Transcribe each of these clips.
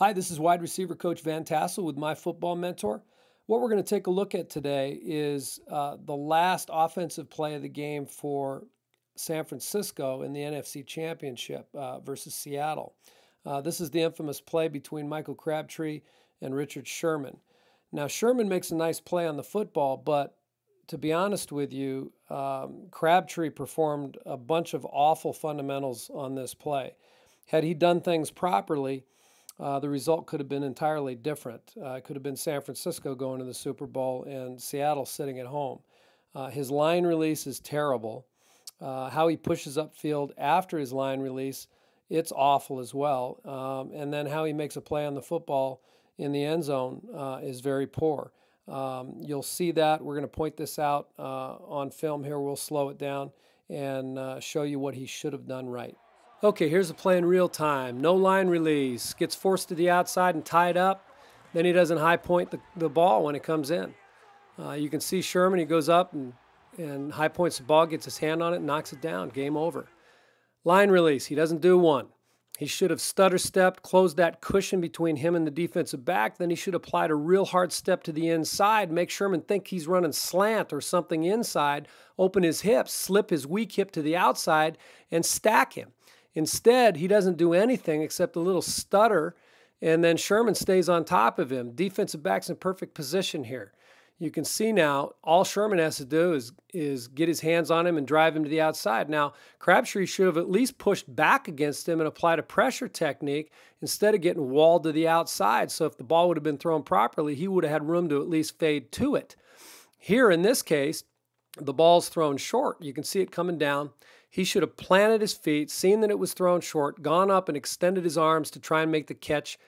Hi, this is wide receiver Coach Van Tassel with My Football Mentor. What we're going to take a look at today is the last offensive play of the game for San Francisco in the NFC Championship versus Seattle. This is the infamous play between Michael Crabtree and Richard Sherman. Now, Sherman makes a nice play on the football, but to be honest with you, Crabtree performed a bunch of awful fundamentals on this play. Had he done things properly, the result could have been entirely different. It could have been San Francisco going to the Super Bowl and Seattle sitting at home. His line release is terrible. How he pushes upfield after his line release, it's awful as well. And then how he makes a play on the football in the end zone is very poor. You'll see that. We're going to point this out on film here. We'll slow it down and show you what he should have done right. Okay, here's a play in real time. No line release. Gets forced to the outside and tied up. Then he doesn't high point the ball when it comes in. You can see Sherman. He goes up and high points the ball, gets his hand on it, and knocks it down. Game over. Line release. He doesn't do one. He should have stutter stepped, closed that cushion between him and the defensive back. Then he should have applied a real hard step to the inside, make Sherman think he's running slant or something inside, open his hips, slip his weak hip to the outside, and stack him. Instead, he doesn't do anything except a little stutter, and then Sherman stays on top of him. Defensive back's in perfect position here. You can see now all Sherman has to do is get his hands on him and drive him to the outside. Now, Crabtree should have at least pushed back against him and applied a pressure technique instead of getting walled to the outside. So if the ball would have been thrown properly, he would have had room to at least fade to it. Here, in this case, the ball's thrown short. You can see it coming down. He should have planted his feet, seen that it was thrown short, gone up and extended his arms to try and make the catch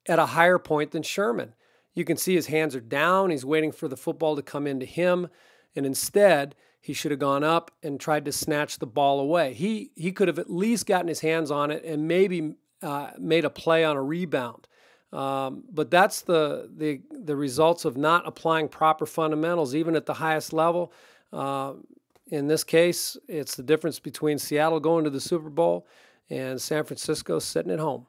at a higher point than Sherman. You can see his hands are down. He's waiting for the football to come into him. And instead, he should have gone up and tried to snatch the ball away. He could have at least gotten his hands on it and maybe made a play on a rebound. But that's the results of not applying proper fundamentals, even at the highest level. In this case, it's the difference between Seattle going to the Super Bowl and San Francisco sitting at home.